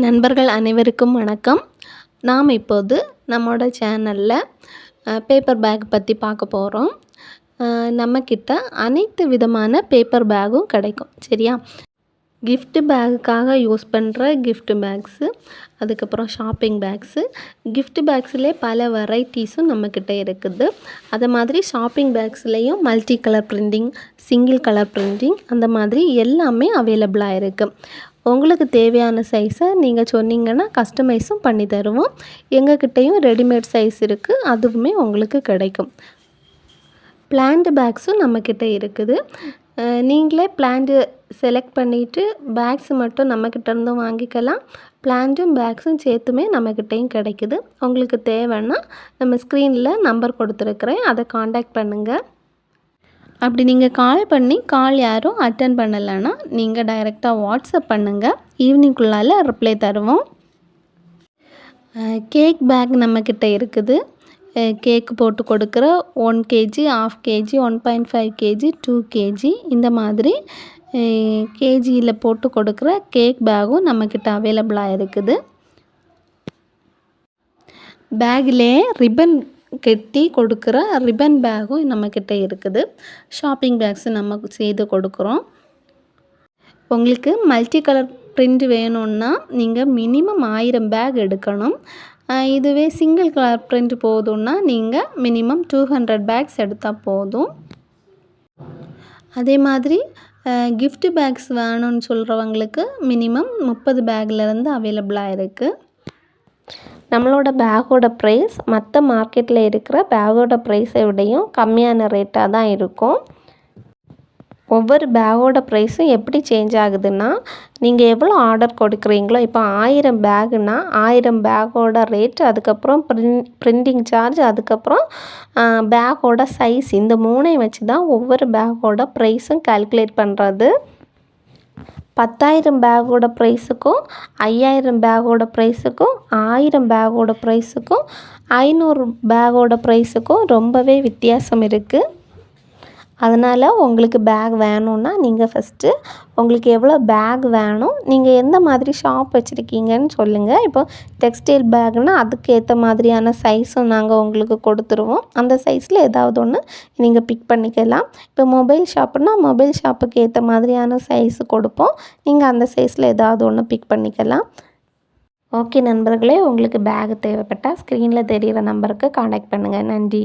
நண்பர்கள் அனைவருக்கும் வணக்கம். நாம் இப்போது நம்மோட சேனலில் பேப்பர் பேக் பற்றி பார்க்க போகிறோம். நம்மக்கிட்ட அனைத்து விதமான பேப்பர் பேக்கும் கிடைக்கும். சரியா? கிஃப்ட் பேக்குக்காக யூஸ் பண்ணுற கிஃப்ட் பேக்ஸு, அதுக்கப்புறம் ஷாப்பிங் பேக்ஸு, கிஃப்ட் பேக்ஸ்லேயே பல வெரைட்டிஸும் நம்மக்கிட்ட இருக்குது. அது மாதிரி ஷாப்பிங் பேக்ஸ்லேயும் multi colour printing, single colour printing அந்த மாதிரி எல்லாமே அவைலபிளாக இருக்குது. உங்களுக்கு தேவையான சைஸை நீங்கள் சொன்னீங்கன்னா கஸ்டமைஸும் பண்ணி தருவோம். எங்கக்கிட்டேயும் ரெடிமேட் சைஸ் இருக்குது, அதுவுமே உங்களுக்கு கிடைக்கும். பிளான்டு பேக்ஸும் நம்மக்கிட்ட இருக்குது. நீங்களே பிளான்டு செலக்ட் பண்ணிவிட்டு பேக்ஸ் மட்டும் நம்மக்கிட்ட இருந்தும் வாங்கிக்கலாம். பிளான்டும் பேக்ஸும் சேர்த்துமே நம்மக்கிட்டேயும் கிடைக்குது. உங்களுக்கு தேவைன்னா நம்ம ஸ்க்ரீனில் நம்பர் கொடுத்துருக்குறேன், அதை காண்டாக்ட் பண்ணுங்கள். அப்படி நீங்கள் கால் யாரும் அட்டன் பண்ணலைன்னா நீங்கள் டைரெக்டாக வாட்ஸ்அப் பண்ணுங்கள். ஈவினிங்குள்ளால் ரிப்ளை தருவோம். கேக் பேக் நம்மக்கிட்ட இருக்குது. கேக்கு போட்டு கொடுக்குற 1 kg, 1/2 kg, 1.5 kg, 2 kg இந்த மாதிரி கேஜியில் போட்டு கொடுக்குற கேக் பேக்கும் நம்மக்கிட்ட அவைலபிளாக இருக்குது. பேக்கிலே ரிப்பன் கட்டி கொடுக்குற ரிப்பன் பேக்கும் நம்மக்கிட்ட இருக்குது. ஷாப்பிங் பேக்ஸு நம்ம செய்து கொடுக்குறோம். உங்களுக்கு மல்டி கலர் பிரிண்ட் வேணும்னா நீங்கள் மினிமம் 1000 பேக் எடுக்கணும். இதுவே சிங்கிள் கலர் பிரிண்ட் போதும்னா நீங்கள் மினிமம் 200 பேக்ஸ் எடுத்தால் போதும். அதே மாதிரி கிஃப்ட் பேக்ஸ் வேணும்னு சொல்கிறவங்களுக்கு மினிமம் 30 பேக்லேருந்து அவைலபிளாக இருக்குது. நம்மளோட பேக்கோட ப்ரைஸ் மற்ற மார்க்கெட்டில் இருக்கிற பேக்கோட ப்ரைஸை விடையும் கம்மியான ரேட்டாக தான் இருக்கும். ஒவ்வொரு பேக்கோட ப்ரைஸும் எப்படி சேஞ்ச் ஆகுதுன்னா, நீங்கள் எவ்வளோ ஆர்டர் கொடுக்குறீங்களோ, இப்போ 1000 பேக்குன்னா 1000 பேக்கோட ரேட், அதுக்கப்புறம் பிரிண்டிங் சார்ஜ், அதுக்கப்புறம் பேக்கோட சைஸ், இந்த மூணையும் வச்சு தான் ஒவ்வொரு பேக்கோட ப்ரைஸும் கால்குலேட் பண்ணுறது. 10,000 பேக்கோட ப்ரைஸுக்கும் 5000 பேக்கோட ப்ரைஸுக்கும் 1000 பேக்கோட ப்ரைஸுக்கும் 500 பேக்கோட ப்ரைஸுக்கும் ரொம்பவே வித்தியாசம் இருக்குது. அதனால் உங்களுக்கு பேக் வேணும்னா நீங்கள் ஃபஸ்ட்டு உங்களுக்கு எவ்வளோ பேக் வேணும், நீங்கள் எந்த மாதிரி ஷாப் வச்சுருக்கீங்கன்னு சொல்லுங்கள். இப்போ டெக்ஸ்டைல் பேக்னால் அதுக்கு ஏற்ற மாதிரியான சைஸும் நாங்கள் உங்களுக்கு கொடுத்துருவோம். அந்த சைஸில் ஏதாவது ஒன்று நீங்கள் பிக் பண்ணிக்கலாம். இப்போ மொபைல் ஷாப்புனா மொபைல் ஷாப்புக்கு ஏற்ற மாதிரியான சைஸு கொடுப்போம். நீங்கள் அந்த சைஸில் ஏதாவது ஒன்று பிக் பண்ணிக்கலாம். ஓகே நண்பர்களே, உங்களுக்கு பேக் தேவைப்பட்டால் ஸ்க்ரீனில் தெரிகிற நம்பருக்கு காண்டாக்ட் பண்ணுங்கள். நன்றி.